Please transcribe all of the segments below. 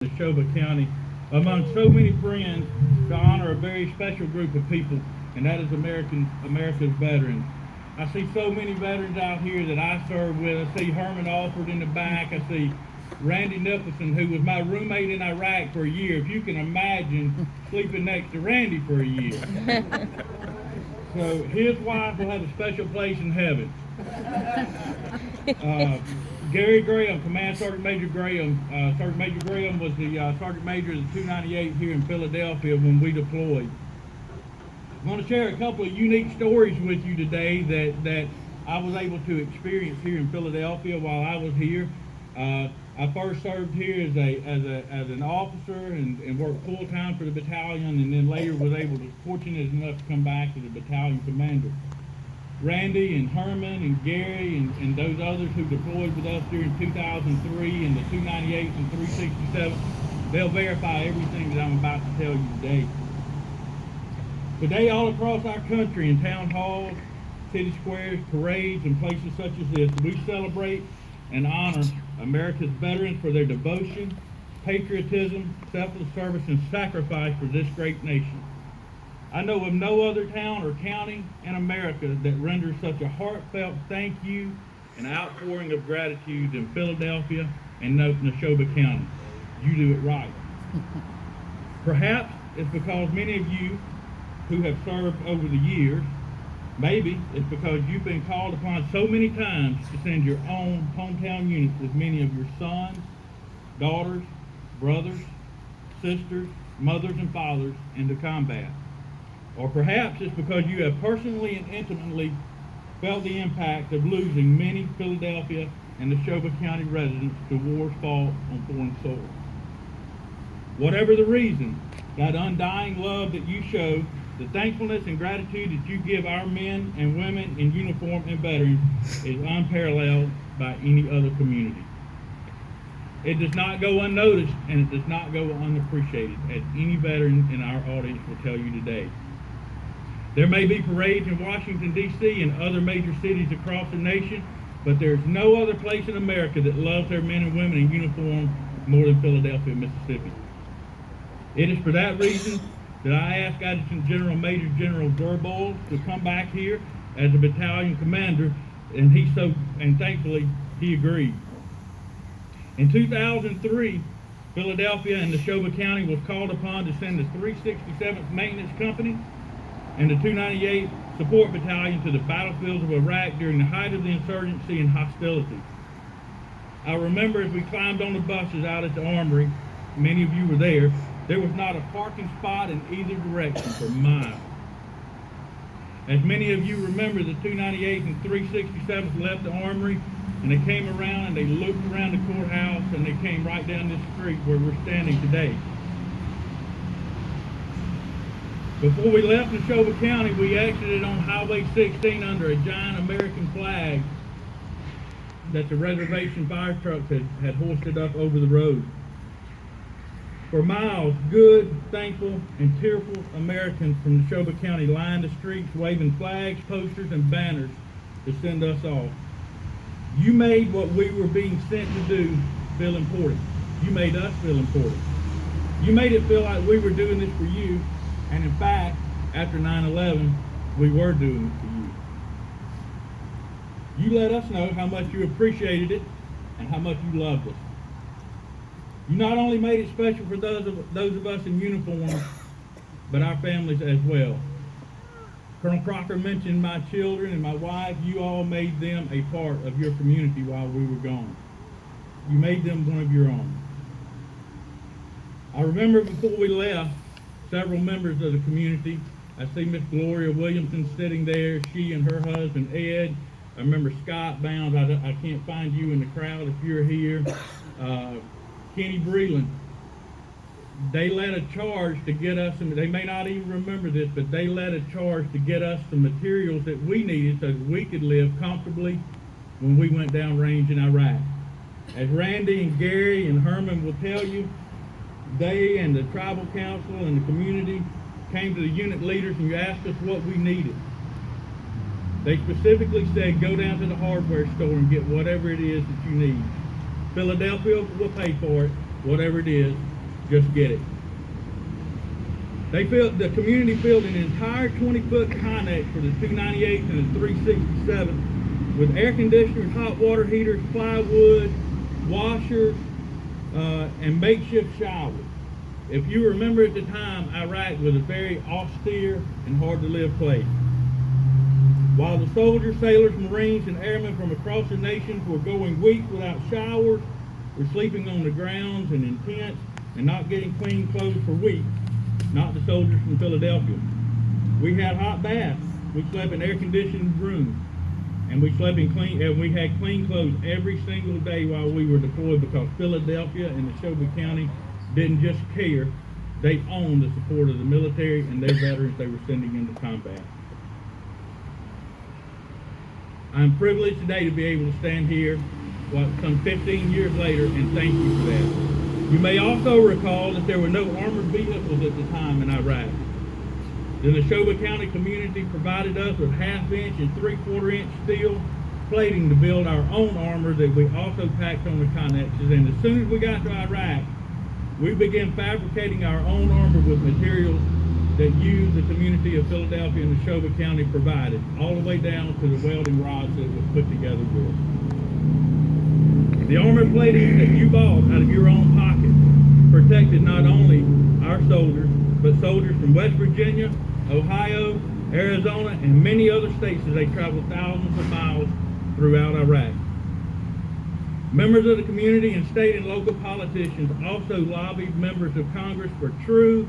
Neshoba County among so many friends to honor a very special group of people, and that is America's veterans. I see so many veterans out here that I served with. I see Herman Alford in the back. I see Randy Nicholson, who was my roommate in Iraq for a year. If you can imagine sleeping next to Randy for a year. So his wife will have a special place in heaven. Gary Graham, Command Sergeant Major Graham. Sergeant Major Graham was the Sergeant Major of the 298 here in Philadelphia when we deployed. I'm going to share a couple of unique stories with you today that I was able to experience here in Philadelphia while I was here. I first served here as an officer and worked full time for the battalion, and then later was fortunate enough to come back as a battalion commander. Randy and Herman and Gary and those others who deployed with us during 2003 and the 298s and 367, they'll verify everything that I'm about to tell you today. Today, all across our country, in town halls, city squares, parades, and places such as this, we celebrate and honor America's veterans for their devotion, patriotism, selfless service, and sacrifice for this great nation. I know of no other town or county in America that renders such a heartfelt thank you and outpouring of gratitude than Philadelphia and Neshoba County. You do it right. Perhaps it's because many of you who have served over the years, maybe it's because you've been called upon so many times to send your own hometown units with many of your sons, daughters, brothers, sisters, mothers, and fathers into combat. Or perhaps it's because you have personally and intimately felt the impact of losing many Philadelphia and Neshoba County residents to wars fought on foreign soil. Whatever the reason, that undying love that you show, the thankfulness and gratitude that you give our men and women in uniform and veterans is unparalleled by any other community. It does not go unnoticed, and it does not go unappreciated, as any veteran in our audience will tell you today. There may be parades in Washington, D.C. and other major cities across the nation, but there's no other place in America that loves their men and women in uniform more than Philadelphia, Mississippi. It is for that reason that I asked Adjutant General Major General Gerbold to come back here as a battalion commander, and thankfully he agreed. In 2003, Philadelphia and Neshoba County was called upon to send the 367th Maintenance Company and the 298th Support Battalion to the battlefields of Iraq during the height of the insurgency and hostility. I remember as we climbed on the buses out at the armory, many of you were there was not a parking spot in either direction for miles. As many of you remember, the 298th and 367th left the armory, and they came around and they looped around the courthouse, and they came right down this street where we're standing today. Before we left Neshoba County, we exited on Highway 16 under a giant American flag that the reservation fire trucks had hoisted up over the road. For miles, good, thankful, and tearful Americans from Neshoba County lined the streets waving flags, posters, and banners to send us off. You made what we were being sent to do feel important. You made us feel important. You made it feel like we were doing this for you. And in fact, after 9/11, we were doing it for you. You let us know how much you appreciated it and how much you loved us. You not only made it special for those of us in uniform, but our families as well. Colonel Crocker mentioned my children and my wife. You all made them a part of your community while we were gone. You made them one of your own. I remember before we left, several members of the community. I see Miss Gloria Williamson sitting there, she and her husband Ed. I remember Scott Bounds. I can't find you in the crowd if you're here. Kenny Breland. They led a charge to get us some, they may not even remember this, but they led a charge to get us the materials that we needed so that we could live comfortably when we went downrange in Iraq. As Randy and Gary and Herman will tell you, they and the tribal council and the community came to the unit leaders and you asked us what we needed. They specifically said, go down to the hardware store and get whatever it is that you need. Philadelphia will pay for it, whatever it is, just get it. The community filled an entire 20-foot Connex for the 298 and the 367 with air conditioners, hot water heaters, plywood, washers, and makeshift showers. If you remember at the time, Iraq was a very austere and hard to live place. While the soldiers, sailors, Marines, and airmen from across the nations were going weeks without showers, were sleeping on the grounds and in tents, and not getting clean clothes for weeks, not the soldiers from Philadelphia. We had hot baths. We slept in air-conditioned rooms, and we had clean clothes every single day while we were deployed, because Philadelphia and Neshoba County didn't just care; they owned the support of the military and their veterans they were sending into combat. I'm privileged today to be able to stand here, some 15 years later, and thank you for that. You may also recall that there were no armored vehicles at the time in Iraq. The Neshoba County community provided us with half-inch and three-quarter-inch steel plating to build our own armor that we also packed on the Connexes. And as soon as we got to Iraq, we began fabricating our own armor with materials that the community of Philadelphia and Neshoba County provided, all the way down to the welding rods that it was put together with. The armor plating that you bought out of your own pocket protected not only our soldiers, but soldiers from West Virginia, Ohio, Arizona, and many other states as they traveled thousands of miles throughout Iraq. Members of the community and state and local politicians also lobbied members of Congress for true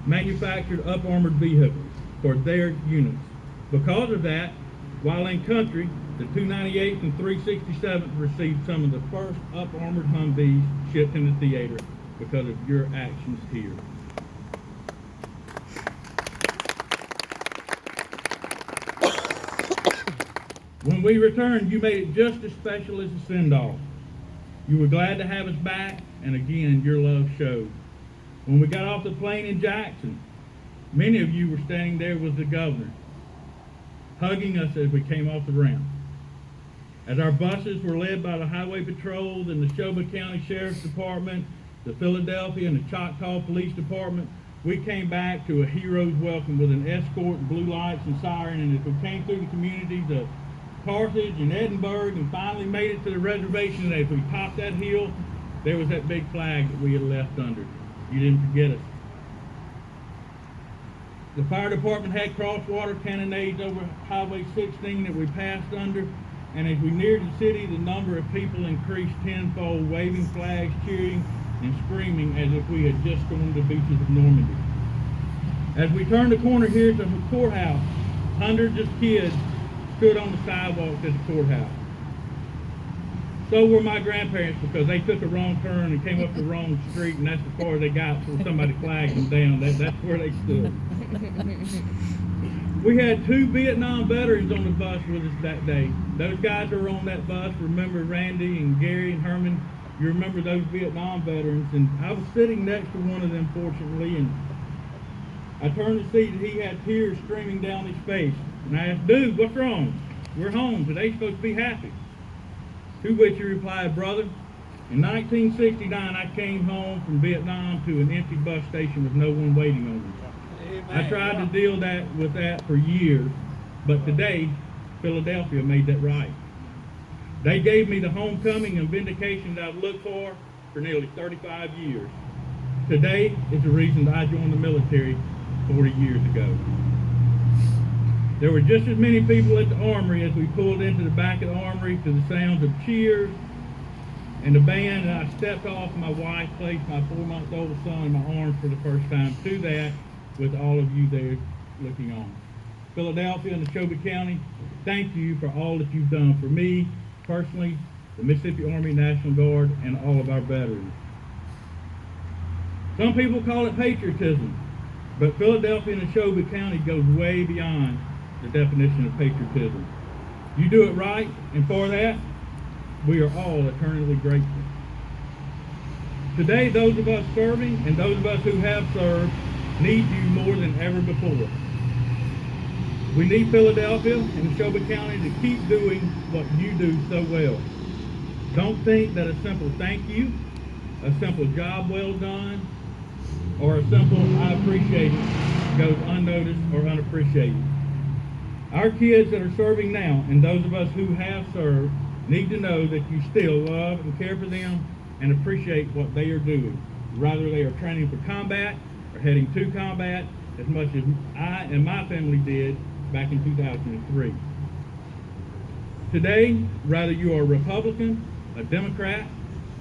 manufactured up-armored vehicles for their units. Because of that, while in country, the 298 and 367 received some of the first up-armored Humvees shipped in the theater because of your actions here. When we returned, you made it just as special as a send-off. You were glad to have us back, and again, your love showed. When we got off the plane in Jackson, many of you were standing there with the governor, hugging us as we came off the ramp. As our buses were led by the Highway Patrol and the Neshoba County Sheriff's Department, the Philadelphia and the Choctaw Police Department, we came back to a hero's welcome with an escort, blue lights, and siren. And as we came through the communities of Carthage and Edinburgh and finally made it to the reservation, and as we topped that hill, there was that big flag that we had left under. You didn't forget us. The fire department had crosswater cannonades over Highway 16 that we passed under, and as we neared the city, the number of people increased tenfold, waving flags, cheering, and screaming as if we had just stormed the beaches of Normandy. As we turned the corner here to the courthouse, hundreds of kids stood on the sidewalks at the courthouse. So were my grandparents, because they took a wrong turn and came up the wrong street, and that's as far as they got before somebody flagged them down. That's where they stood. We had 2 Vietnam veterans on the bus with us that day. Those guys that were on that bus, remember Randy and Gary and Herman? You remember those Vietnam veterans, and I was sitting next to one of them, fortunately, and I turned to see that he had tears streaming down his face. And I asked, "Dude, what's wrong? We're home. Today's supposed to be happy." To which he replied, "Brother, in 1969, I came home from Vietnam to an empty bus station with no one waiting on me. I tried to deal with that for years, but today, Philadelphia made that right. They gave me the homecoming and vindication that I've looked for nearly 35 years. Today is the reason that I joined the military 40 years ago." There were just as many people at the armory as we pulled into the back of the armory to the sounds of cheers and the band, and I stepped off. My wife placed my 4-month-old son in my arms for the first time. To that, with all of you there looking on. Philadelphia and Neshoba County, thank you for all that you've done for me personally, the Mississippi Army National Guard, and all of our veterans. Some people call it patriotism, but Philadelphia and Neshoba County goes way beyond the definition of patriotism. You do it right, and for that, we are all eternally grateful. Today, those of us serving and those of us who have served need you more than ever before. We need Philadelphia and Neshoba County to keep doing what you do so well. Don't think that a simple thank you a simple job well done, or a simple I appreciate it goes unnoticed or unappreciated. Our kids that are serving now, and those of us who have served, need to know that you still love and care for them and appreciate what they are doing, whether they are training for combat or heading to combat, as much as I and my family did back in 2003. Today, whether you are a Republican, a Democrat,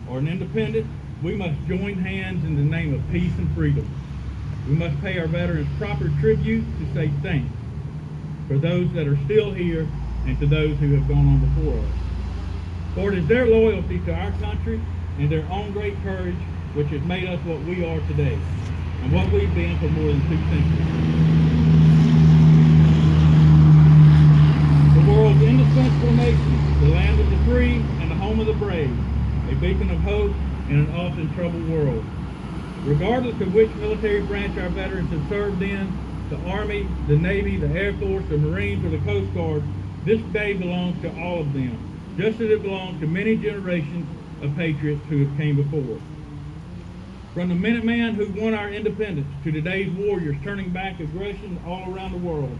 or an independent, we must join hands in the name of peace and freedom. We must pay our veterans proper tribute to say thanks for those that are still here and to those who have gone on before us. For it is their loyalty to our country and their own great courage which has made us what we are today and what we've been for more than 2 centuries. The world's indispensable nation, the land of the free and the home of the brave, a beacon of hope in an often troubled world. Regardless of which military branch our veterans have served in, the Army, the Navy, the Air Force, the Marines, or the Coast Guard, this day belongs to all of them, just as it belongs to many generations of patriots who have came before. From the Minuteman who won our independence to today's warriors turning back aggression all around the world,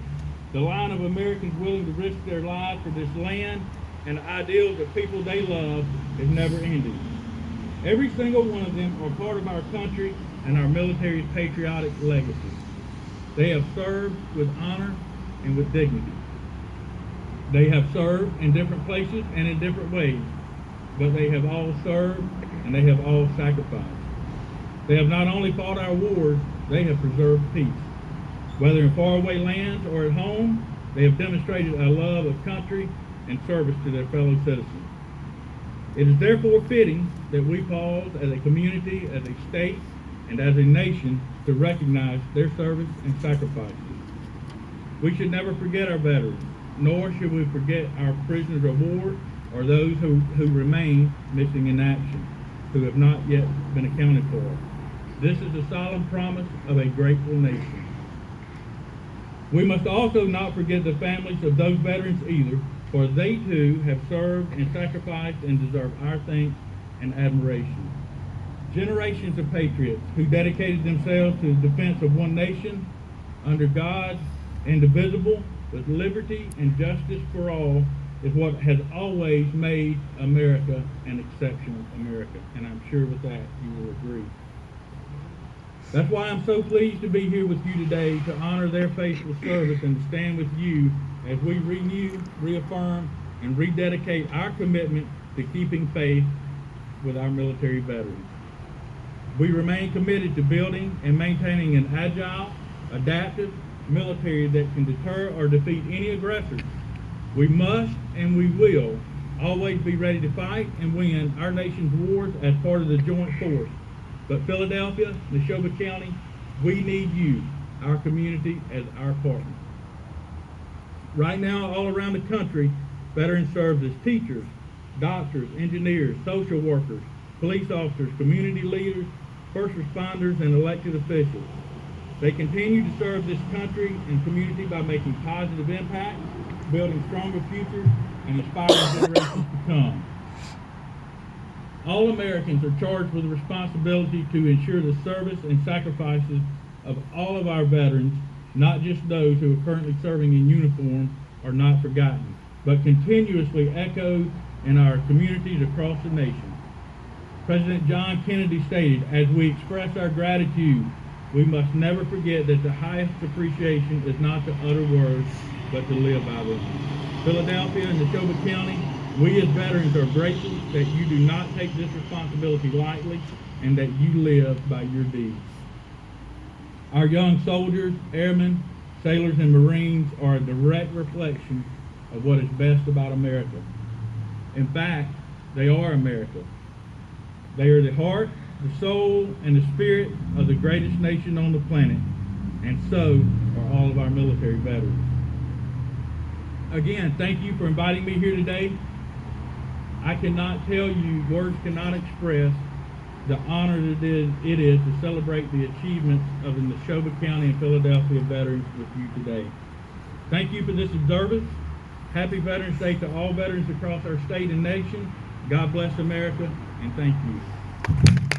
the line of Americans willing to risk their lives for this land and the ideals of people they love is never ending. Every single one of them are part of our country and our military's patriotic legacy. They have served with honor and with dignity. They have served in different places and in different ways, but they have all served and they have all sacrificed. They have not only fought our wars, they have preserved peace. Whether in faraway lands or at home, they have demonstrated a love of country and service to their fellow citizens. It is therefore fitting that we pause as a community, as a state, and as a nation to recognize their service and sacrifices. We should never forget our veterans, nor should we forget our prisoners of war or those who remain missing in action, who have not yet been accounted for. This is the solemn promise of a grateful nation. We must also not forget the families of those veterans either, for they too have served and sacrificed and deserve our thanks and admiration. Generations of patriots who dedicated themselves to the defense of one nation under God, indivisible, with liberty and justice for all, is what has always made America an exceptional America. And I'm sure with that you will agree. That's why I'm so pleased to be here with you today to honor their faithful service and to stand with you as we renew, reaffirm, and rededicate our commitment to keeping faith with our military veterans. We remain committed to building and maintaining an agile, adaptive military that can deter or defeat any aggressor. We must and we will always be ready to fight and win our nation's wars as part of the joint force. But Philadelphia, Neshoba County, we need you, our community, as our partner. Right now, all around the country, veterans serve as teachers, doctors, engineers, social workers, police officers, community leaders, first responders, and elected officials. They continue to serve this country and community by making positive impacts, building stronger futures, and inspiring generations to come. All Americans are charged with the responsibility to ensure the service and sacrifices of all of our veterans, not just those who are currently serving in uniform, are not forgotten, but continuously echoed in our communities across the nation. President John Kennedy stated, as we express our gratitude, we must never forget that the highest appreciation is not to utter words, but to live by them. Philadelphia and Neshoba County, we as veterans are grateful that you do not take this responsibility lightly and that you live by your deeds. Our young soldiers, airmen, sailors, and Marines are a direct reflection of what is best about America. In fact, they are America. They are the heart, the soul, and the spirit of the greatest nation on the planet, and so are all of our military veterans. Again, thank you for inviting me here today. I cannot tell you, words cannot express the honor that it is to celebrate the achievements of the Neshoba County and Philadelphia veterans with you today. Thank you for this observance. Happy Veterans Day to all veterans across our state and nation. God bless America, and thank you.